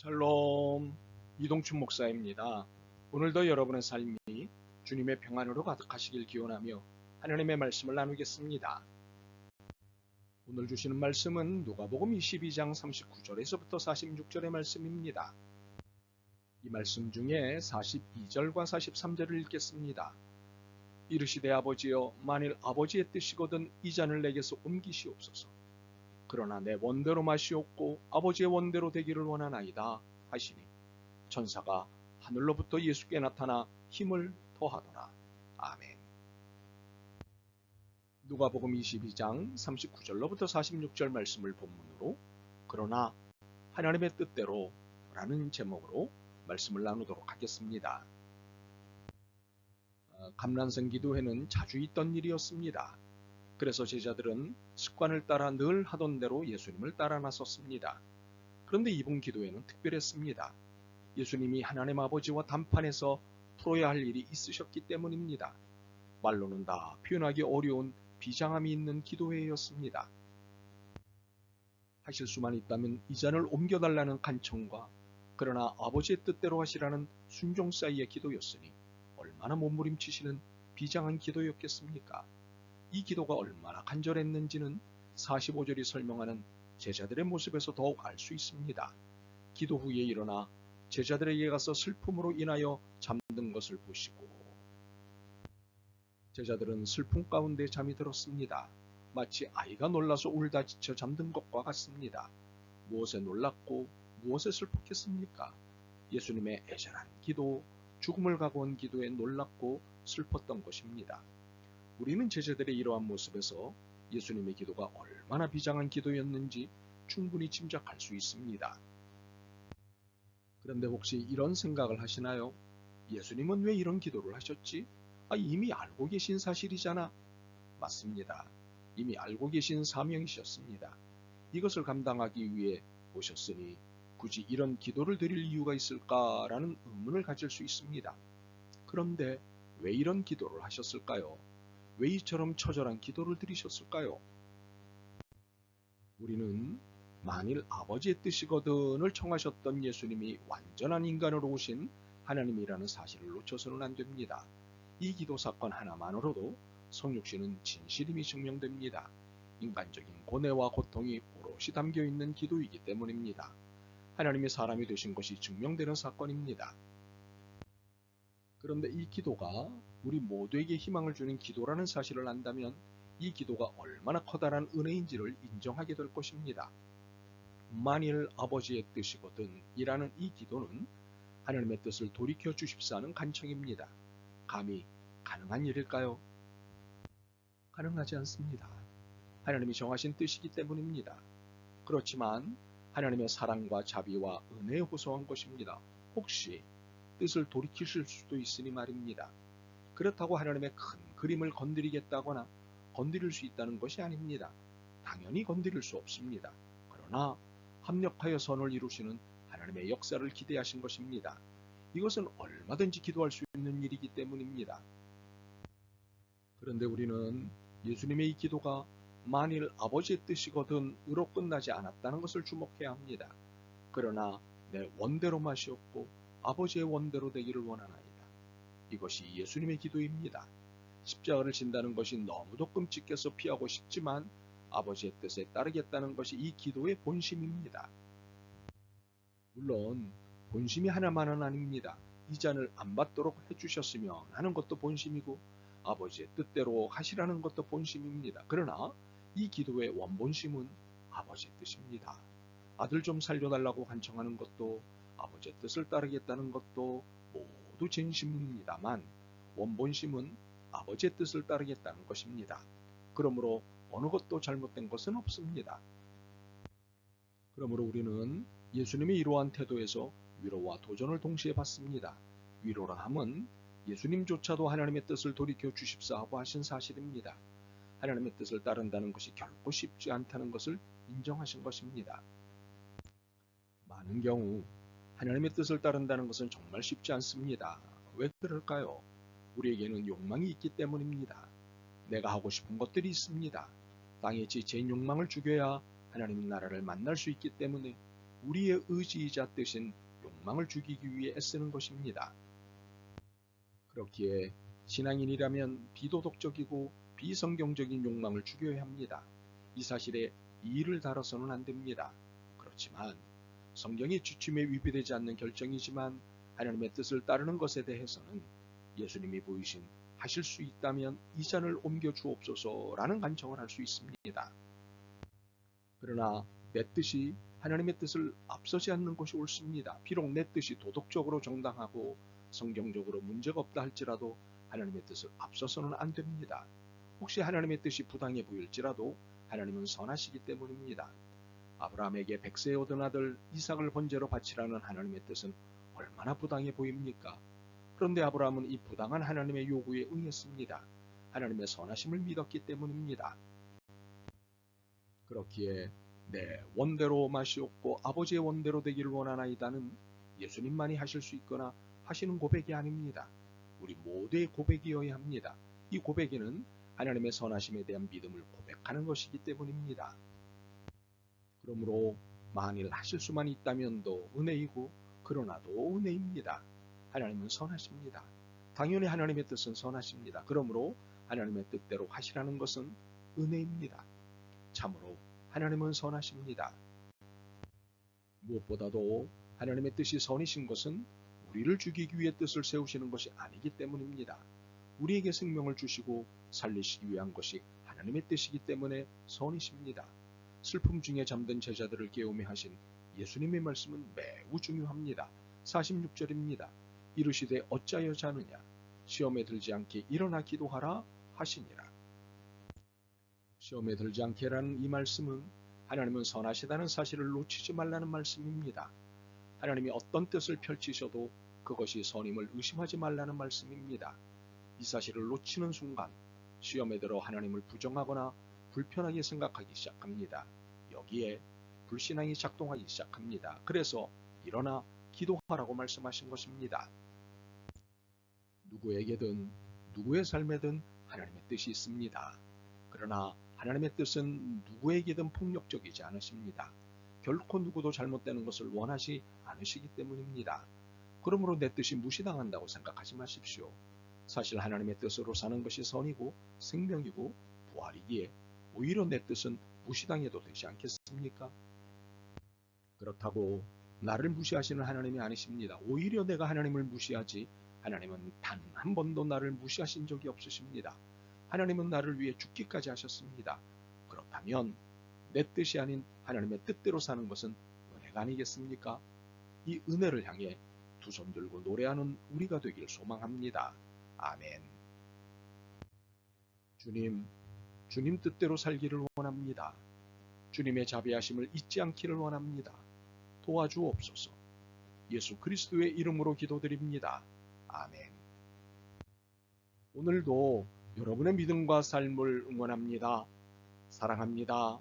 샬롬, 이동춘 목사입니다. 오늘도 여러분의 삶이 주님의 평안으로 가득하시길 기원하며 하나님의 말씀을 나누겠습니다. 오늘 주시는 말씀은 누가복음 22장 39절에서부터 46절의 말씀입니다. 이 말씀 중에 42절과 43절을 읽겠습니다. 이르시되 아버지여, 만일 아버지의 뜻이거든 이 잔을 내게서 옮기시옵소서. 그러나 내 원대로 마시옵고 아버지의 원대로 되기를 원하나이다 하시니 천사가 하늘로부터 예수께 나타나 힘을 더하더라. 아멘. 누가복음 22장 39절로부터 46절 말씀을 본문으로 그러나 하나님의 뜻대로 라는 제목으로 말씀을 나누도록 하겠습니다. 감람산 기도회는 자주 있던 일이었습니다. 그래서 제자들은 습관을 따라 늘 하던 대로 예수님을 따라 나섰습니다. 그런데 이번 기도회는 특별했습니다. 예수님이 하나님 아버지와 단판에서 풀어야 할 일이 있으셨기 때문입니다. 말로는 다 표현하기 어려운 비장함이 있는 기도회였습니다. 하실 수만 있다면 이 잔을 옮겨달라는 간청과 그러나 아버지의 뜻대로 하시라는 순종 사이의 기도였으니 얼마나 몸부림치시는 비장한 기도였겠습니까? 이 기도가 얼마나 간절했는지는 45절이 설명하는 제자들의 모습에서 더욱 알 수 있습니다. 기도 후에 일어나 제자들에게 가서 슬픔으로 인하여 잠든 것을 보시고 제자들은 슬픔 가운데 잠이 들었습니다. 마치 아이가 놀라서 울다 지쳐 잠든 것과 같습니다. 무엇에 놀랐고 무엇에 슬펐겠습니까? 예수님의 애절한 기도, 죽음을 각오한 기도에 놀랐고 슬펐던 것입니다. 우리는 제자들의 이러한 모습에서 예수님의 기도가 얼마나 비장한 기도였는지 충분히 짐작할 수 있습니다. 그런데 혹시 이런 생각을 하시나요? 예수님은 왜 이런 기도를 하셨지? 이미 알고 계신 사실이잖아. 맞습니다. 이미 알고 계신 사명이셨습니다. 이것을 감당하기 위해 오셨으니 굳이 이런 기도를 드릴 이유가 있을까라는 의문을 가질 수 있습니다. 그런데 왜 이런 기도를 하셨을까요? 왜 이처럼 처절한 기도를 드리셨을까요? 우리는 만일 아버지의 뜻이거든을 청하셨던 예수님이 완전한 인간으로 오신 하나님이라는 사실을 놓쳐서는 안 됩니다. 이 기도 사건 하나만으로도 성육신은 진실임이 증명됩니다. 인간적인 고뇌와 고통이 오롯이 담겨있는 기도이기 때문입니다. 하나님이 사람이 되신 것이 증명되는 사건입니다. 그런데 이 기도가 우리 모두에게 희망을 주는 기도라는 사실을 안다면 이 기도가 얼마나 커다란 은혜인지를 인정하게 될 것입니다. 만일 아버지의 뜻이거든 이라는 이 기도는 하나님의 뜻을 돌이켜 주십사는 간청입니다. 감히 가능한 일일까요? 가능하지 않습니다. 하나님이 정하신 뜻이기 때문입니다. 그렇지만 하나님의 사랑과 자비와 은혜에 호소한 것입니다. 혹시 뜻을 돌이키실 수도 있으니 말입니다. 그렇다고 하나님의 큰 그림을 건드리겠다거나 건드릴 수 있다는 것이 아닙니다. 당연히 건드릴 수 없습니다. 그러나 합력하여 선을 이루시는 하나님의 역사를 기대하신 것입니다. 이것은 얼마든지 기도할 수 있는 일이기 때문입니다. 그런데 우리는 예수님의 이 기도가 만일 아버지의 뜻이거든 으로 끝나지 않았다는 것을 주목해야 합니다. 그러나 내 원대로 마시옵고 아버지의 원대로 되기를 원하나이다. 이것이 예수님의 기도입니다. 십자가를 진다는 것이 너무도 끔찍해서 피하고 싶지만 아버지의 뜻에 따르겠다는 것이 이 기도의 본심입니다. 물론 본심이 하나만은 아닙니다. 이 잔을 안 받도록 해주셨으면 하는 것도 본심이고 아버지의 뜻대로 하시라는 것도 본심입니다. 그러나 이 기도의 원본심은 아버지의 뜻입니다. 아들 좀 살려달라고 간청하는 것도 아버지의 뜻을 따르겠다는 것도 모두 진심입니다만 원본심은 아버지의 뜻을 따르겠다는 것입니다. 그러므로 어느 것도 잘못된 것은 없습니다. 그러므로 우리는 예수님의 이러한 태도에서 위로와 도전을 동시에 받습니다. 위로라 함은 예수님조차도 하나님의 뜻을 돌이켜 주십사 하고 하신 사실입니다. 하나님의 뜻을 따른다는 것이 결코 쉽지 않다는 것을 인정하신 것입니다. 많은 경우 하나님의 뜻을 따른다는 것은 정말 쉽지 않습니다. 왜 그럴까요? 우리에게는 욕망이 있기 때문입니다. 내가 하고 싶은 것들이 있습니다. 땅에 지체인 욕망을 죽여야 하나님 나라를 만날 수 있기 때문에 우리의 의지이자 뜻인 욕망을 죽이기 위해 애쓰는 것입니다. 그렇기에 신앙인이라면 비도덕적이고 비성경적인 욕망을 죽여야 합니다. 이 사실에 이의를 달아서는 안 됩니다. 그렇지만 성경의 지침에 위배되지 않는 결정이지만 하나님의 뜻을 따르는 것에 대해서는 예수님이 보이신 하실 수 있다면 이 잔을 옮겨 주옵소서라는 간청을 할 수 있습니다. 그러나 내 뜻이 하나님의 뜻을 앞서지 않는 것이 옳습니다. 비록 내 뜻이 도덕적으로 정당하고 성경적으로 문제가 없다 할지라도 하나님의 뜻을 앞서서는 안 됩니다. 혹시 하나님의 뜻이 부당해 보일지라도 하나님은 선하시기 때문입니다. 아브라함에게 100세에 얻은 아들 이삭을 번제로 바치라는 하나님의 뜻은 얼마나 부당해 보입니까? 그런데 아브라함은 이 부당한 하나님의 요구에 응했습니다. 하나님의 선하심을 믿었기 때문입니다. 그렇기에 내 원대로 마시옵고 아버지의 원대로 되기를 원하나이다는 예수님만이 하실 수 있거나 하시는 고백이 아닙니다. 우리 모두의 고백이어야 합니다. 이 고백에는 하나님의 선하심에 대한 믿음을 고백하는 것이기 때문입니다. 그러므로 만일 하실 수만 있다면도 은혜이고 그러나도 은혜입니다. 하나님은 선하십니다. 당연히 하나님의 뜻은 선하십니다. 그러므로 하나님의 뜻대로 하시라는 것은 은혜입니다. 참으로 하나님은 선하십니다. 무엇보다도 하나님의 뜻이 선이신 것은 우리를 죽이기 위해 뜻을 세우시는 것이 아니기 때문입니다. 우리에게 생명을 주시고 살리시기 위한 것이 하나님의 뜻이기 때문에 선이십니다. 슬픔 중에 잠든 제자들을 깨우며 하신 예수님의 말씀은 매우 중요합니다. 46절입니다. 이르시되 어찌하여 자느냐 시험에 들지 않게 일어나 기도하라 하시니라. 시험에 들지 않게라는 이 말씀은 하나님은 선하시다는 사실을 놓치지 말라는 말씀입니다. 하나님이 어떤 뜻을 펼치셔도 그것이 선임을 의심하지 말라는 말씀입니다. 이 사실을 놓치는 순간 시험에 들어 하나님을 부정하거나 불편하게 생각하기 시작합니다. 여기에 불신앙이 작동하기 시작합니다. 그래서 일어나 기도하라고 말씀하신 것입니다. 누구에게든 누구의 삶에든 하나님의 뜻이 있습니다. 그러나 하나님의 뜻은 누구에게든 폭력적이지 않으십니다. 결코 누구도 잘못되는 것을 원하시 않으시기 때문입니다. 그러므로 내 뜻이 무시당한다고 생각하지 마십시오. 사실 하나님의 뜻으로 사는 것이 선이고 생명이고 부활이기에 오히려 내 뜻은 무시당해도 되지 않겠습니까? 그렇다고 나를 무시하시는 하나님이 아니십니다. 오히려 내가 하나님을 무시하지 하나님은 단 한 번도 나를 무시하신 적이 없으십니다. 하나님은 나를 위해 죽기까지 하셨습니다. 그렇다면 내 뜻이 아닌 하나님의 뜻대로 사는 것은 은혜가 아니겠습니까? 이 은혜를 향해 두 손 들고 노래하는 우리가 되길 소망합니다. 아멘. 주님 뜻대로 살기를 원합니다. 주님의 자비하심을 잊지 않기를 원합니다. 도와주옵소서. 예수 그리스도의 이름으로 기도드립니다. 아멘. 오늘도 여러분의 믿음과 삶을 응원합니다. 사랑합니다.